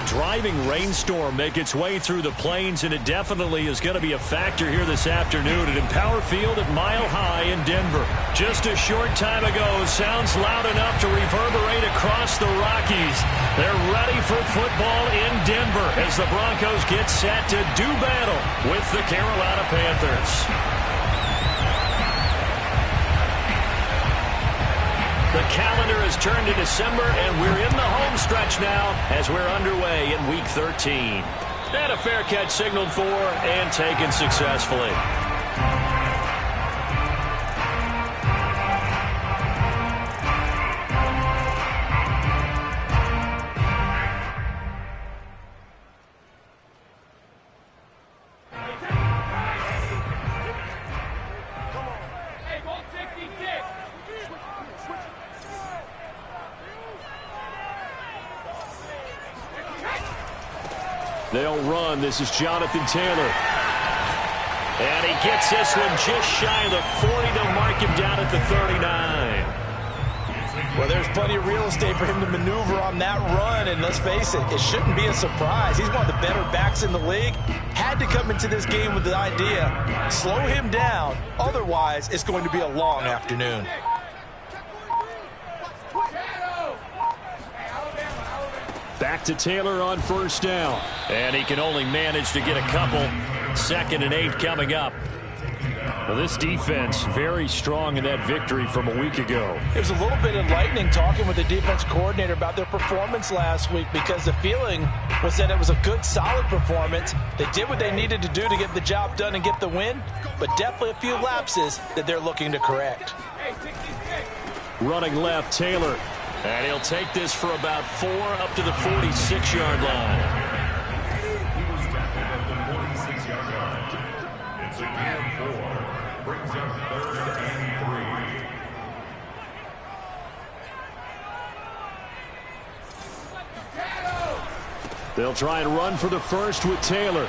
a driving rainstorm make its way through the plains, and it definitely is going to be a factor here this afternoon at Empower Field at Mile High in Denver. Just a short time ago, sounds loud enough to reverberate across the Rockies. They're ready for football in Denver as the Broncos get set to do battle with the Carolina Panthers. The calendar has turned to December, and we're in the home stretch now as we're underway in Week 13. And a fair catch signaled for and taken successfully. They'll run. This is Jonathan Taylor. And he gets this one just shy of the 40. They'll mark him down at the 39. Well, there's plenty of real estate for him to maneuver on that run, and let's face it, it shouldn't be a surprise. He's one of the better backs in the league. Had to come into this game with the idea, slow him down, otherwise it's going to be a long afternoon. Back to Taylor on first down. And he can only manage to get a couple. 2nd and 8 coming up. Well, this defense very strong in that victory from a week ago. It was a little bit enlightening talking with the defense coordinator about their performance last week, because the feeling was that it was a good, solid performance. They did what they needed to do to get the job done and get the win, but definitely a few lapses that they're looking to correct. Running left, Taylor. And he'll take this for about 4 up to the 46-yard line. He was tackled at the 46-yard line. It's a gain of 4. Brings up 3rd and 3. They'll try and run for the first with Taylor.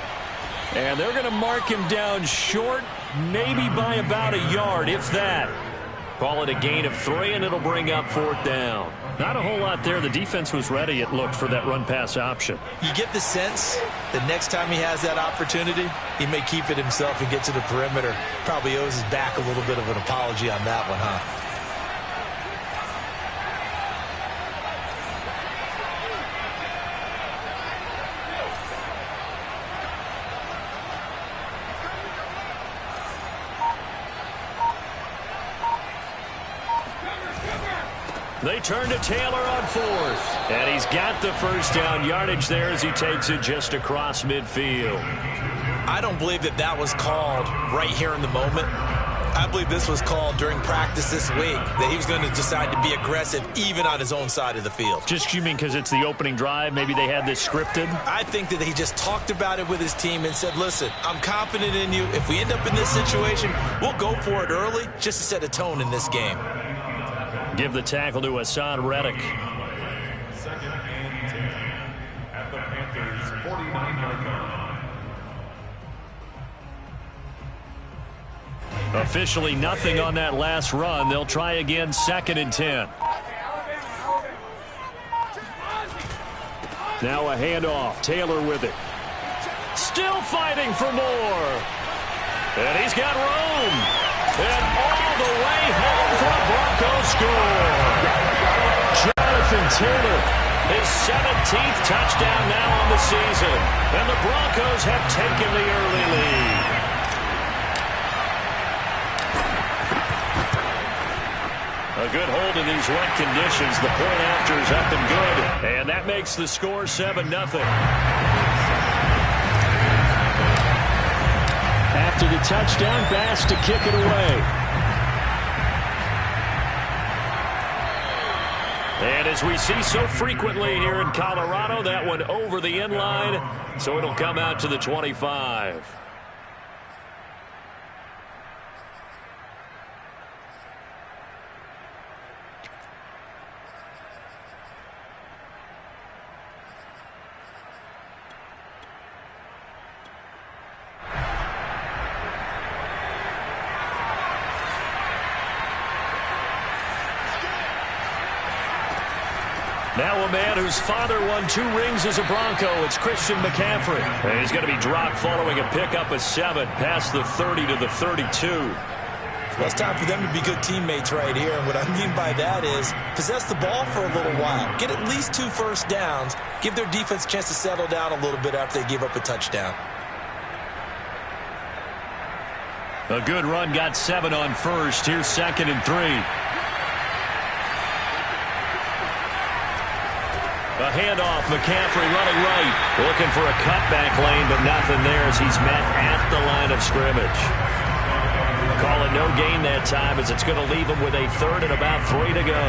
And they're going to mark him down short, maybe by about a yard, if that. Call it a gain of 3, and it'll bring up 4th down. Not a whole lot there. The defense was ready, it looked, for that run-pass option. You get the sense that next time he has that opportunity, he may keep it himself and get to the perimeter. Probably owes his back a little bit of an apology on that one, huh? They turn to Taylor on 4th. And he's got the first down yardage there as he takes it just across midfield. I don't believe that that was called right here in the moment. I believe this was called during practice this week, that he was going to decide to be aggressive even on his own side of the field. Just, you mean because it's the opening drive? Maybe they had this scripted? I think that he just talked about it with his team and said, listen, I'm confident in you. If we end up in this situation, we'll go for it early just to set a tone in this game. Give the tackle to Hassan Reddick. 2nd and 10 at the Panthers' 49-yard line. Officially nothing on that last run. They'll try again, 2nd and 10. Now a handoff. Taylor with it. Still fighting for more. And he's got room. And all the way home for a Broncos score. Jonathan Taylor, his 17th touchdown now on the season. And the Broncos have taken the early lead. A good hold in these wet conditions. The point after is up and good. And that makes the score 7-0. After the touchdown, Bass to kick it away. And as we see so frequently here in Colorado, that one over the end line, so it'll come out to the 25. Now a man whose father won 2 rings as a Bronco. It's Christian McCaffrey. And he's going to be dropped following a pickup of 7 past the 30 to the 32. Well, it's time for them to be good teammates right here. And what I mean by that is possess the ball for a little while. Get at least 2 first downs. Give their defense a chance to settle down a little bit after they give up a touchdown. A good run got 7 on first. Here's 2nd and 3. A handoff, McCaffrey running right. Looking for a cutback lane, but nothing there as he's met at the line of scrimmage. Call it no gain that time as it's going to leave him with a 3rd and about 3 to go.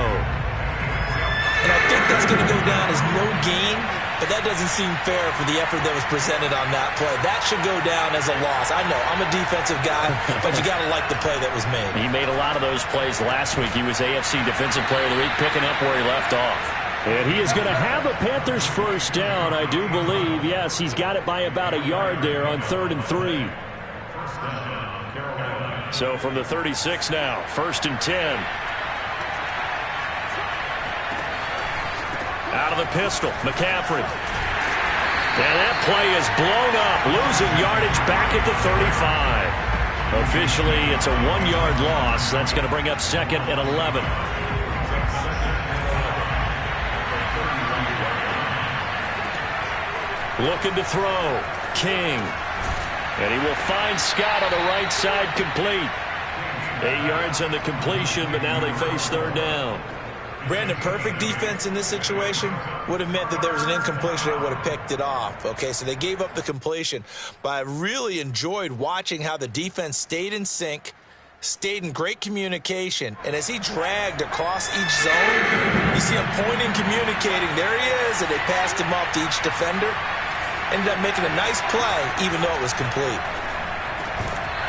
And I think that's going to go down as no gain, but that doesn't seem fair for the effort that was presented on that play. That should go down as a loss. I know, I'm a defensive guy, but you got to like the play that was made. He made a lot of those plays last week. He was AFC Defensive Player of the Week, picking up where he left off. And he is going to have a Panthers first down, I do believe. Yes, he's got it by about a yard there on 3rd and 3. So from the 36 now, 1st and 10. Out of the pistol, McCaffrey. And that play is blown up, losing yardage back at the 35. Officially, it's a 1-yard loss. That's going to bring up 2nd and 11. Looking to throw. King. And he will find Scott on the right side, complete. 8 yards on the completion, but now they face 3rd down. Brandon, perfect defense in this situation would have meant that there was an incompletion. They would have picked it off. Okay, so they gave up the completion. But I really enjoyed watching how the defense stayed in sync, stayed in great communication. And as he dragged across each zone, you see him pointing, communicating. There he is, and they passed him up to each defender. Ended up making a nice play, even though it was complete.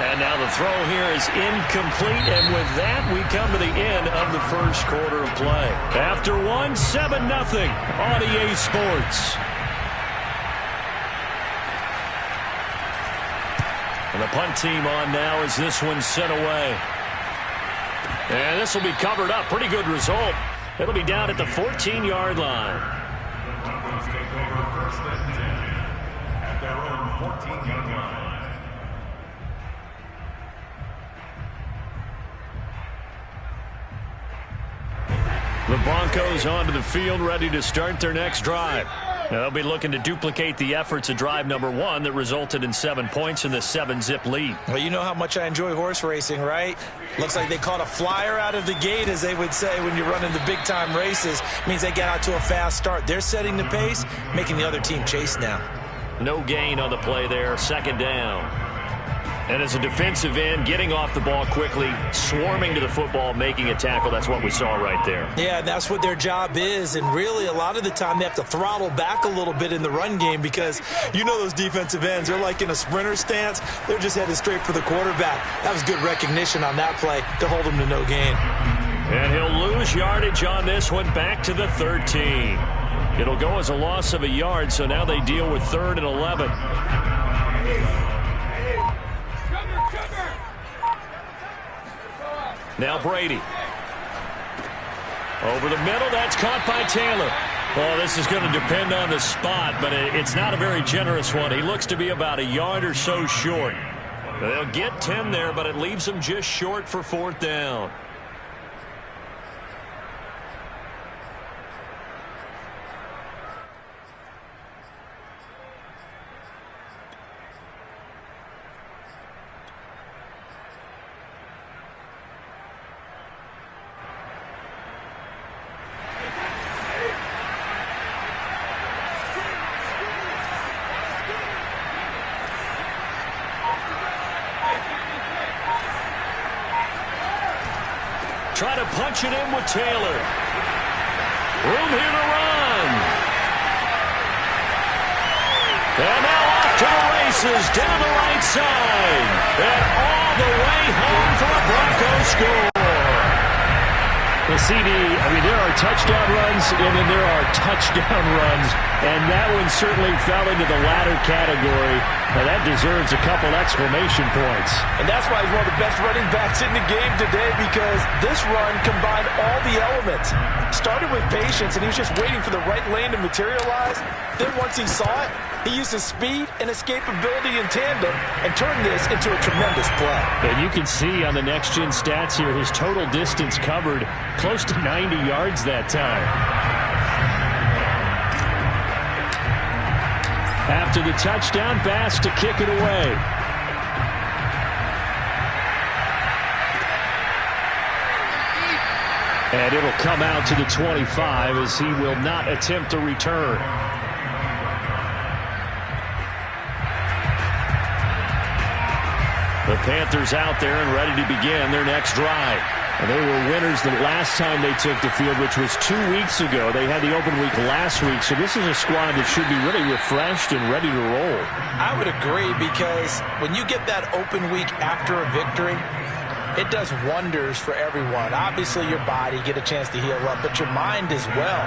And now the throw here is incomplete, and with that, we come to the end of the first quarter of play. After 1, 7-0 on EA Sports. And the punt team on now as this one's sent away. And this will be covered up. Pretty good result. It'll be down at the 14-yard line. Broncos take over 1st and 10 at their own 14-yard line. The Broncos onto the field, ready to start their next drive. Now, they'll be looking to duplicate the efforts of drive number 1 that resulted in 7 points in the 7-zip lead. Well, you know how much I enjoy horse racing, right? Looks like they caught a flyer out of the gate, as they would say when you're running the big-time races. Means they get out to a fast start. They're setting the pace, making the other team chase now. No gain on the play there, 2nd down. And as a defensive end, getting off the ball quickly, swarming to the football, making a tackle. That's what we saw right there. Yeah, that's what their job is. And really, a lot of the time, they have to throttle back a little bit in the run game because you know those defensive ends, they're like in a sprinter stance. They're just headed straight for the quarterback. That was good recognition on that play to hold them to no gain. And he'll lose yardage on this one back to the 13. It'll go as a loss of a yard, so now they deal with 3rd and 11. Now Brady. Over the middle, that's caught by Taylor. Well, this is going to depend on the spot, but it's not a very generous one. He looks to be about a yard or so short. They'll get 10 there, but it leaves them just short for 4th down. Try to punch it in with Taylor. Room here to run. And now off to the races down the right side. And all the way home for a Broncos score. The CD, I mean, there are touchdown runs, and then there are touchdown runs, and that one certainly fell into the latter category. Now, that deserves a couple exclamation points. And that's why he's one of the best running backs in the game today, because this run combined all the elements. Started with patience, and he was just waiting for the right lane to materialize. Then once he saw it, he used his speed and escapability in tandem and turned this into a tremendous play. And you can see on the next-gen stats here, his total distance covered close to 90 yards that time. After the touchdown, Bass to kick it away. And it'll come out to the 25 as he will not attempt to return. The Panthers out there and ready to begin their next drive. And they were winners the last time they took the field, which was 2 weeks ago. They had the open week last week, so this is a squad that should be really refreshed and ready to roll. I would agree, because when you get that open week after a victory, it does wonders for everyone. Obviously, your body, get a chance to heal up, but your mind as well.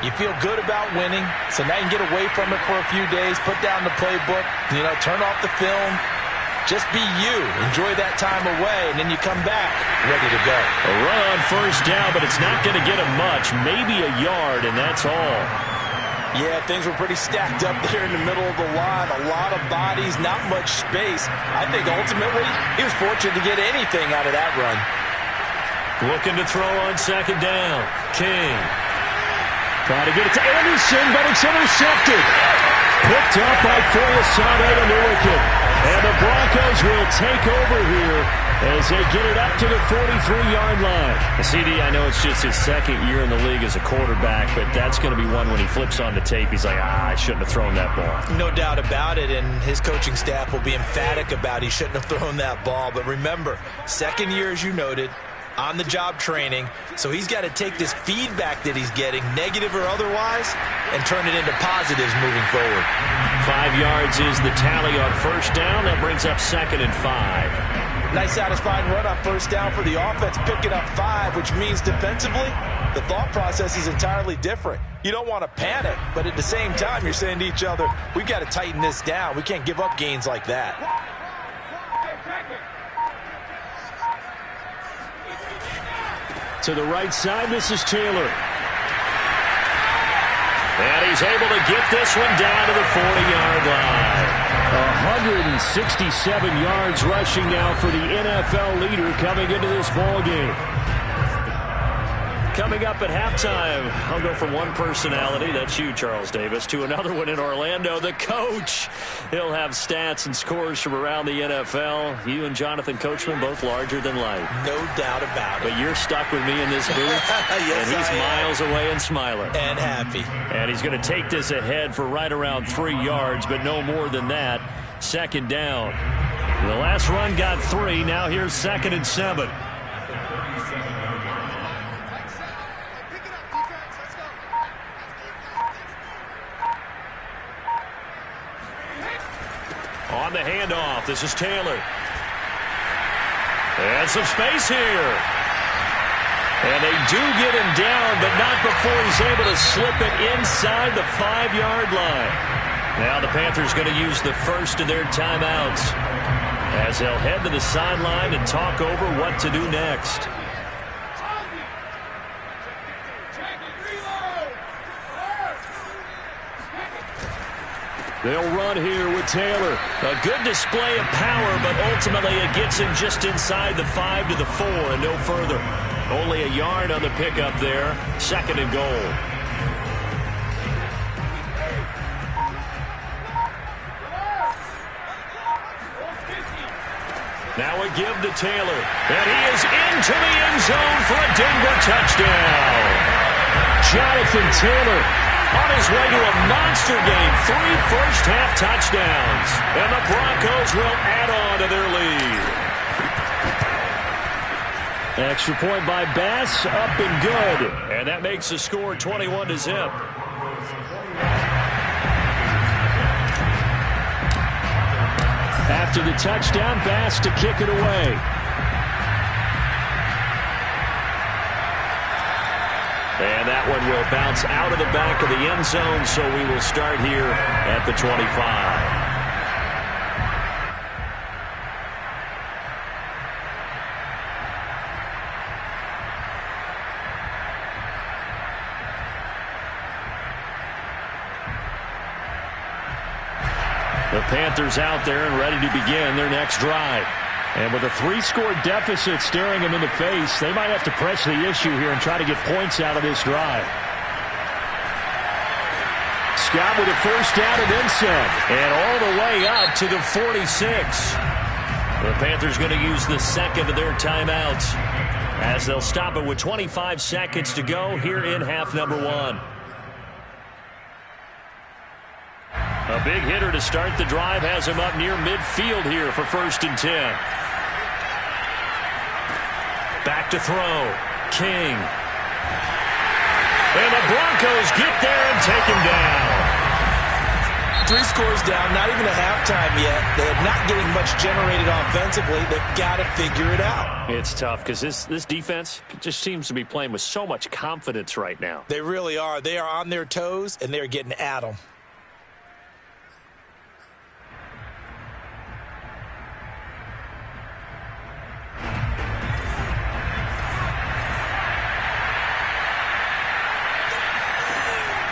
You feel good about winning, so now you can get away from it for a few days, put down the playbook, turn off the film. Just be you. Enjoy that time away, and then you come back ready to go. A run, first down, but it's not going to get him much. Maybe a yard, and that's all. Yeah, things were pretty stacked up there in the middle of the line. A lot of bodies, not much space. I think ultimately he was fortunate to get anything out of that run. Looking to throw on second down. King. Trying to get it to Anderson, but it's intercepted. Picked up by Foyesade Oluokun. And the Broncos will take over here as they get it up to the 43-yard line. CD, I know it's just his second year in the league as a quarterback, but that's going to be one when he flips on the tape. He's like, I shouldn't have thrown that ball. No doubt about it, and his coaching staff will be emphatic about he shouldn't have thrown that ball. But remember, second year, as you noted, on-the-job training, so he's got to take this feedback that he's getting, negative or otherwise, and turn it into positives moving forward. 5 yards is the tally on first down. That brings up 2nd and 5. Nice satisfying run on first down for the offense, picking up 5, which means defensively, the thought process is entirely different. You don't want to panic, but at the same time, you're saying to each other, we've got to tighten this down. We can't give up gains like that. To the right side, this is Taylor. And he's able to get this one down to the 40-yard line. 167 yards rushing now for the NFL leader coming into this ball game. Coming up at halftime, I'll go from one personality, that's you, Charles Davis, to another one in Orlando, the coach. He'll have stats and scores from around the NFL. You and Jonathan Coachman, both larger than life. No doubt about it. But you're stuck with me in this booth, yes, and he's miles away and smiling. And happy. And he's going to take this ahead for right around 3 yards, but no more than that. Second down. The last run got 3. Now here's 2nd and 7. On the handoff, this is Taylor. And some space here. And they do get him down, but not before he's able to slip it inside the 5-yard line. Now the Panthers going to use the first of their timeouts as they'll head to the sideline and talk over what to do next. They'll run here with Taylor. A good display of power, but ultimately it gets him just inside the 5 to the 4 and no further. Only a yard on the pickup there. 2nd and goal. Now a give to Taylor. And he is into the end zone for a Denver touchdown. Jonathan Taylor on his way to a monster game. 3 first-half touchdowns. And the Broncos will add on to their lead. Extra point by Bass, up and good. And that makes the score 21-0. After the touchdown, Bass to kick it away. and will bounce out of the back of the end zone, so we will start here at the 25. The Panthers out there and ready to begin their next drive. And with a 3-score deficit staring them in the face, they might have to press the issue here and try to get points out of this drive. Scott with a first down and then some. And all the way up to the 46. The Panthers going to use the second of their timeouts as they'll stop it with 25 seconds to go here in half number 1. A big hitter to start the drive has him up near midfield here for 1st and 10. Back to throw. King. And the Broncos get there and take him down. 3 scores down, not even a halftime yet. They're not getting much generated offensively. They've got to figure it out. It's tough because this defense just seems to be playing with so much confidence right now. They really are. They are on their toes, and they're getting at them.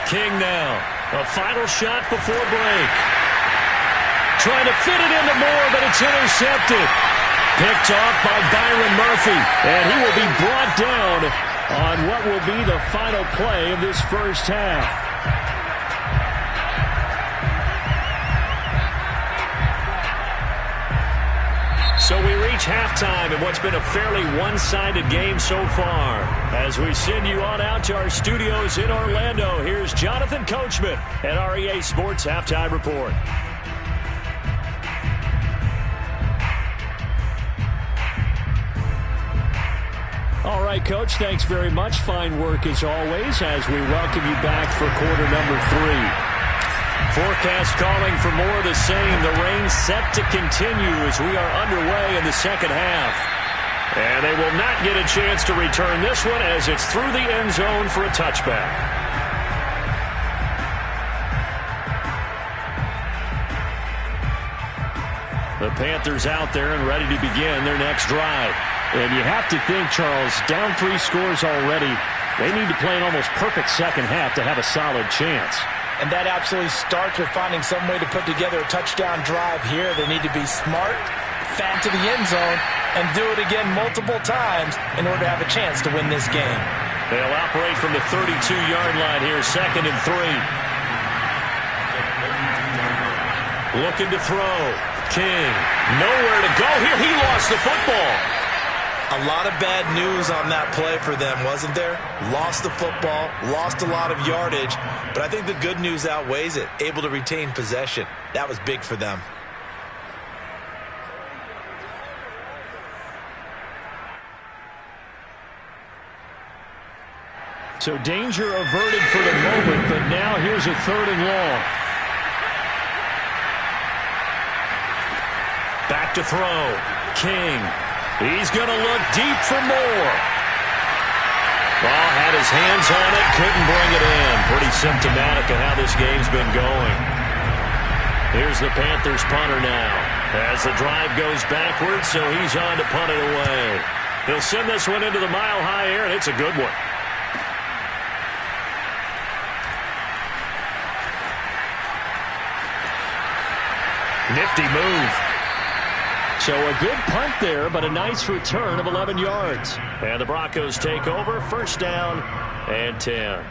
King now. A final shot before break. Trying to fit it into Moore, but it's intercepted. Picked off by Byron Murphy. And he will be brought down on what will be the final play of this first half. So we reach halftime in what's been a fairly one-sided game so far. As we send you on out to our studios in Orlando, here's Jonathan Coachman at REA Sports Halftime Report. All right, Coach, thanks very much. Fine work as always as we welcome you back for quarter number 3. Forecast calling for more of the same. The rain set to continue as we are underway in the second half. And they will not get a chance to return this one as it's through the end zone for a touchback. The Panthers out there and ready to begin their next drive. And you have to think, Charles, down 3 scores already. They need to play an almost perfect second half to have a solid chance. And that absolutely starts with finding some way to put together a touchdown drive here. They need to be smart, fast to the end zone, and do it again multiple times in order to have a chance to win this game. They'll operate from the 32-yard line here, 2nd and 3. Looking to throw. King. Nowhere to go here. He lost the football. A lot of bad news on that play for them, wasn't there? Lost the football, lost a lot of yardage, but I think the good news outweighs it. Able to retain possession. That was big for them. So danger averted for the moment, but now here's a 3rd and long. Back to throw. King. He's going to look deep for more. Ball had his hands on it, couldn't bring it in. Pretty symptomatic of how this game's been going. Here's the Panthers punter now. As the drive goes backwards, so he's on to punt it away. He'll send this one into the mile-high air, and it's a good one. Nifty move. So a good punt there, but a nice return of 11 yards. And the Broncos take over, 1st down and 10.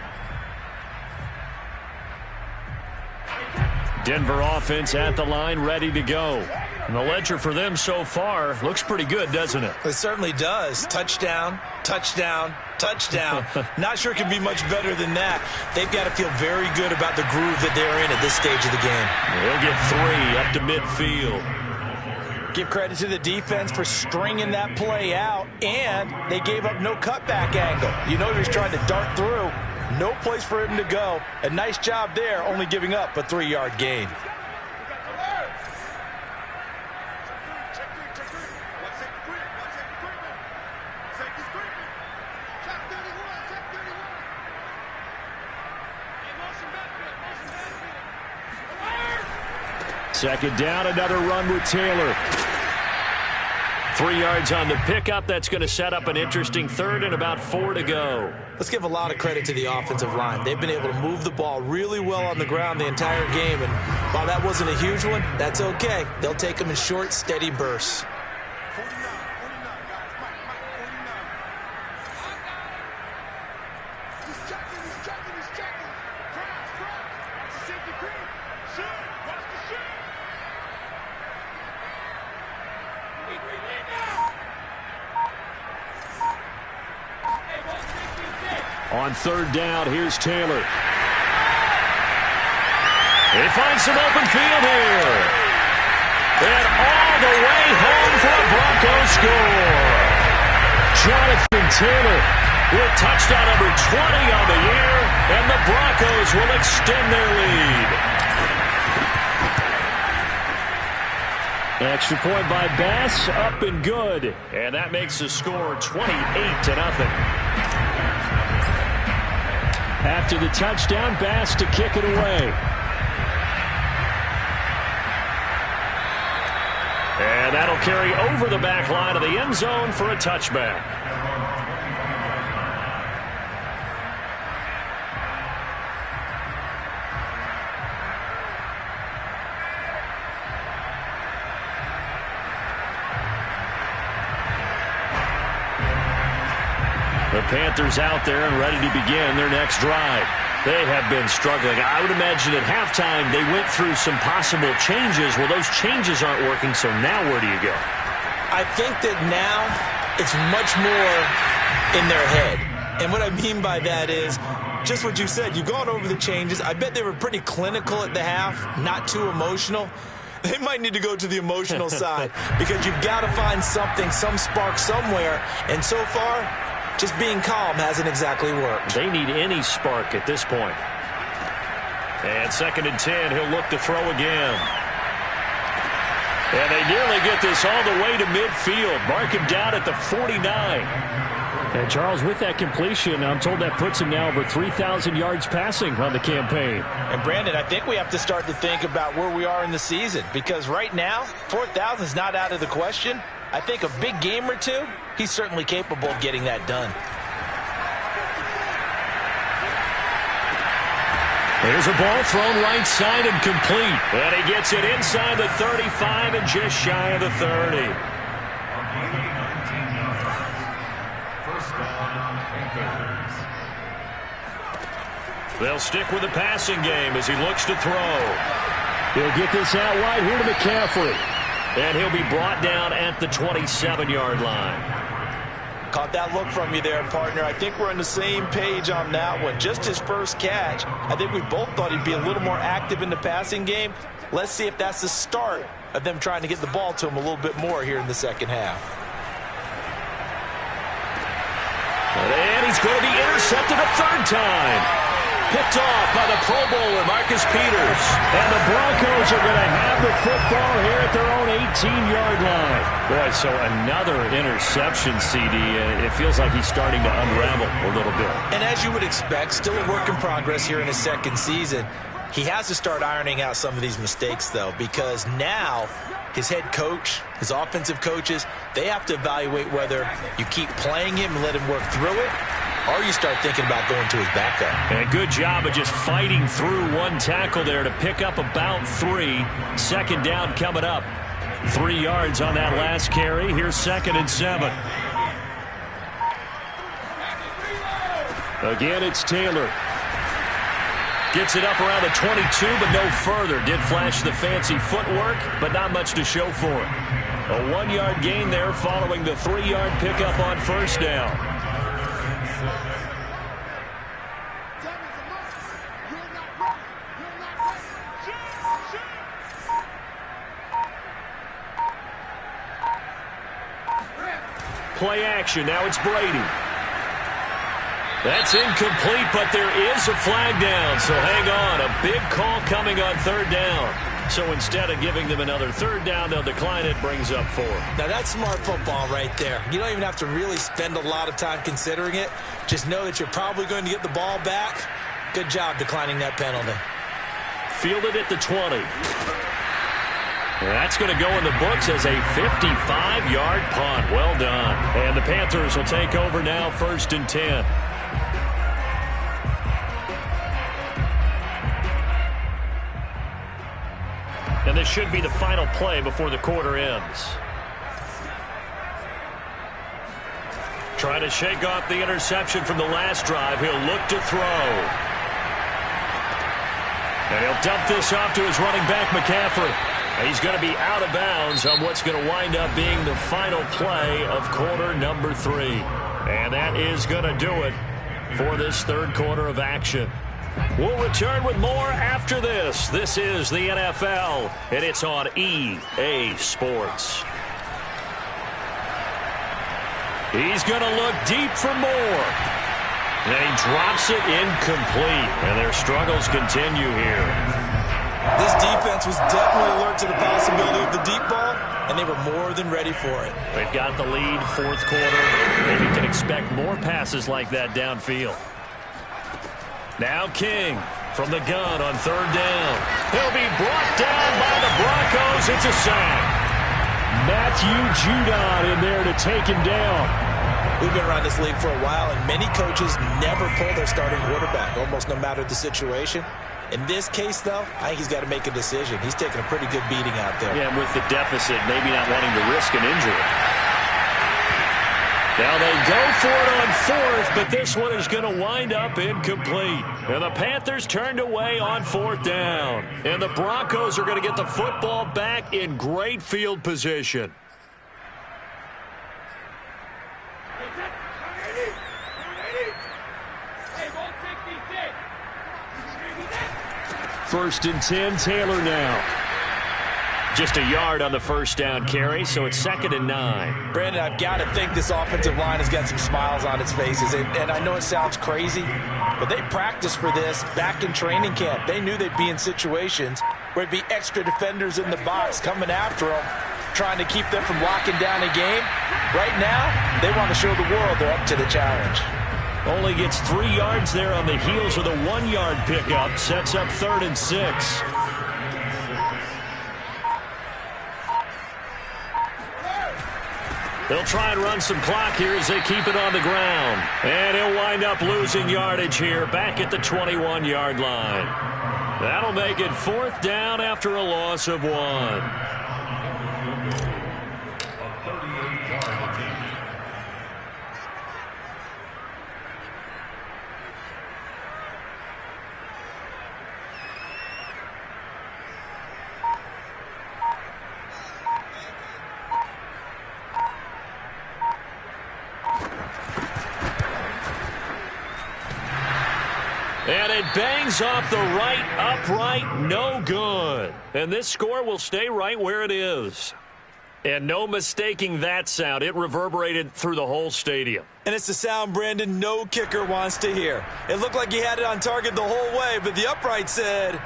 Denver offense at the line, ready to go. And the ledger for them so far looks pretty good, doesn't it? It certainly does. Touchdown, touchdown, touchdown. Not sure it can be much better than that. They've got to feel very good about the groove that they're in at this stage of the game. They'll get 3 up to midfield. Give credit to the defense for stringing that play out, and they gave up no cutback angle. You know he was trying to dart through. No place for him to go. A nice job there, only giving up a 3-yard gain. Second down, another run with Taylor. 3 yards on the pickup. That's going to set up an interesting third and about 4 to go. Let's give a lot of credit to the offensive line. They've been able to move the ball really well on the ground the entire game. And while that wasn't a huge one, that's okay. They'll take them in short, steady bursts. On third down, here's Taylor. He finds some open field here. And all the way home for a Broncos score. Jonathan Taylor with touchdown number 20 on the year, and the Broncos will extend their lead. Extra point by Bass, up and good. And that makes the score 28-0. After the touchdown, Bass to kick it away. And that'll carry over the back line of the end zone for a touchback. The Panthers out there and ready to begin their next drive. They have been struggling. I would imagine at halftime they went through some possible changes. Well, those changes aren't working, so now where do you go? I think that now it's much more in their head. And what I mean by that is just what you said. You've gone over the changes. I bet they were pretty clinical at the half, not too emotional. They might need to go to the emotional side because you've got to find something, some spark somewhere. And so far, just being calm hasn't exactly worked. They need any spark at this point. And 2nd and 10, he'll look to throw again. And they nearly get this all the way to midfield. Mark him down at the 49. And Charles, with that completion, I'm told that puts him now over 3,000 yards passing on the campaign. And Brandon, I think we have to start to think about where we are in the season, because right now, 4,000 is not out of the question. I think a big game or two, he's certainly capable of getting that done. There's a ball thrown right side and complete. And he gets it inside the 35 and just shy of the 30. They'll stick with the passing game as he looks to throw. He'll get this out wide here to McCaffrey. And he'll be brought down at the 27-yard line. Caught that look from you there, partner. I think we're on the same page on that one. Just his first catch. I think we both thought he'd be a little more active in the passing game. Let's see if that's the start of them trying to get the ball to him a little bit more here in the second half. And he's going to be intercepted a third time. Picked off by the Pro Bowler, Marcus Peters. And the Broncos are going to have the football here at their own 18-yard line. Boy, so another interception, CD. It feels like he's starting to unravel a little bit. And as you would expect, still a work in progress here in his second season. He has to start ironing out some of these mistakes, though, because now his head coach, his offensive coaches, they have to evaluate whether you keep playing him and let him work through it, or you start thinking about going to his backup. And a good job of just fighting through one tackle there to pick up about 3. Second down coming up. 3 yards on that last carry. Here's 2nd and 7. Again, it's Taylor. Gets it up around the 22, but no further. Did flash the fancy footwork, but not much to show for it. A 1-yard gain there following the 3-yard pickup on first down. Play action. Now it's Brady. That's incomplete, but there is a flag down, so hang on. A big call coming on third down. So instead of giving them another third down, they'll decline it, brings up 4. Now that's smart football right there. You don't even have to really spend a lot of time considering it. Just know that you're probably going to get the ball back. Good job declining that penalty. Fielded at the 20. That's going to go in the books as a 55-yard punt. Well done. And the Panthers will take over now, 1st and 10. And this should be the final play before the quarter ends. Trying to shake off the interception from the last drive. He'll look to throw. And he'll dump this off to his running back, McCaffrey. He's going to be out of bounds on what's going to wind up being the final play of quarter number 3. And that is going to do it for this third quarter of action. We'll return with more after this. This is the NFL, and it's on EA Sports. He's going to look deep for more. And he drops it incomplete. And their struggles continue here. This defense was definitely alert to the possibility of the deep ball, and they were more than ready for it. They've got the lead, fourth quarter. Maybe can expect more passes like that downfield. Now King from the gun on 3rd down. He'll be brought down by the Broncos. It's a sack. Matthew Judon in there to take him down. We've been around this league for a while, and many coaches never pull their starting quarterback, almost no matter the situation. In this case, though, I think he's got to make a decision. He's taking a pretty good beating out there. Yeah, with the deficit, maybe not wanting to risk an injury. Now they go for it on 4th, but this one is going to wind up incomplete. And the Panthers turned away on 4th down. And the Broncos are going to get the football back in great field position. First and 10, Taylor now. Just a yard on the first down carry, so it's 2nd and 9. Brandon, I've got to think this offensive line has got some smiles on its faces. And I know it sounds crazy, but they practiced for this back in training camp. They knew they'd be in situations where it'd be extra defenders in the box coming after them, trying to keep them from locking down a game. Right now, they want to show the world they're up to the challenge. Only gets 3 yards there on the heels of the 1-yard pickup. Sets up 3rd and 6. They'll try and run some clock here as they keep it on the ground. And he'll wind up losing yardage here back at the 21-yard line. That'll make it 4th down after a loss of 1. And it bangs off the right upright, no good. And this score will stay right where it is. And no mistaking that sound. It reverberated through the whole stadium. And it's the sound, Brandon, no kicker wants to hear. It looked like he had it on target the whole way, but the upright said,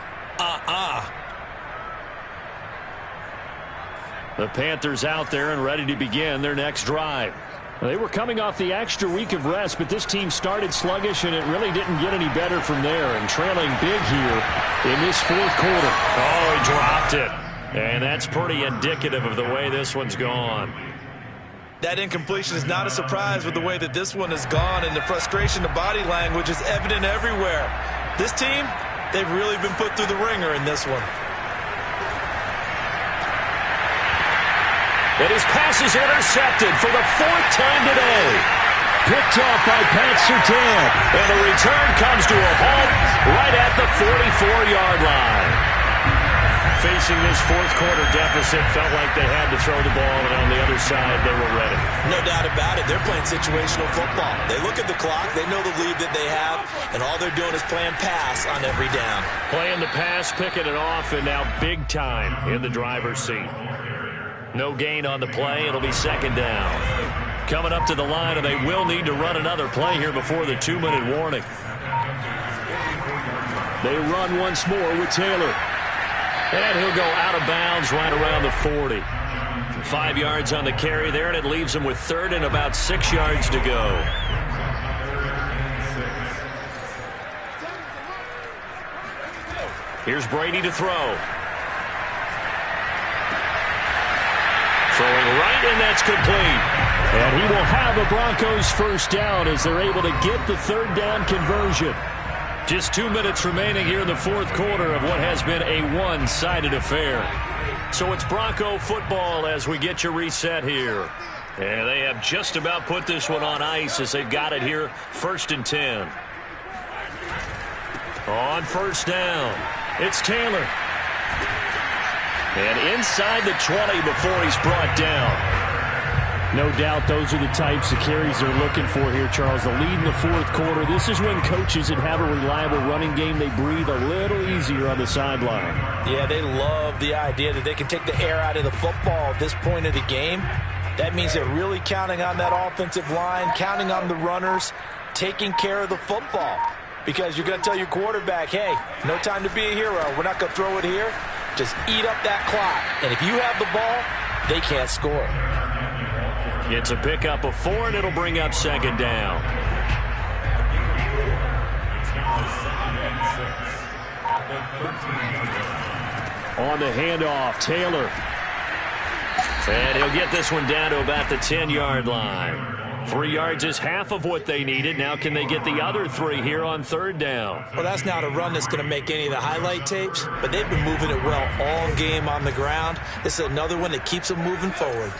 The Panthers out there and ready to begin their next drive. They were coming off the extra week of rest, but this team started sluggish, and it really didn't get any better from there. And trailing big here in this fourth quarter. Oh, he dropped it. And that's pretty indicative of the way this one's gone. That incompletion is not a surprise with the way that this one has gone, and the frustration, the body language is evident everywhere. This team, they've really been put through the ringer in this one. And his pass is intercepted for the 4th time today. Picked off by Pat Surtain. And the return comes to a halt right at the 44-yard line. Facing this fourth quarter deficit, felt like they had to throw the ball, and on the other side, they were ready. No doubt about it. They're playing situational football. They look at the clock. They know the lead that they have, and all they're doing is playing pass on every down. Playing the pass, picking it off, and now big time in the driver's seat. No gain on the play. It'll be 2nd down. Coming up to the line, and they will need to run another play here before the 2-minute warning. They run once more with Taylor. And he'll go out of bounds right around the 40. 5 yards on the carry there, and it leaves him with 3rd and about 6 yards to go. Here's Brady to throw. Throwing right, and that's complete. And he will have a Broncos first down as they're able to get the third down conversion. Just 2 minutes remaining here in the fourth quarter of what has been a one-sided affair. So it's Bronco football as we get you reset here. And they have just about put this one on ice as they've got it here, 1st and 10. On first down, it's Taylor. And inside the 20 before he's brought down. No doubt those are the types of carries they're looking for here, Charles. The lead in the fourth quarter. This is when coaches that have a reliable running game, they breathe a little easier on the sideline. Yeah, they love the idea that they can take the air out of the football at this point of the game. That means they're really counting on that offensive line, counting on the runners, taking care of the football. Because you're going to tell your quarterback, hey, no time to be a hero. We're not going to throw it here. Just eat up that clock. And if you have the ball, they can't score. It's a pickup of 4, and it'll bring up second down. On the handoff, Taylor. And he'll get this one down to about the 10-yard line. 3 yards is half of what they needed. Now can they get the other 3 here on third down? Well, that's not a run that's going to make any of the highlight tapes, but they've been moving it well all game on the ground. This is another one that keeps them moving forward.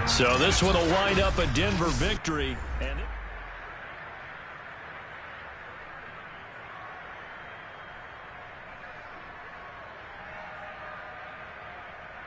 So this one will wind up a Denver victory. And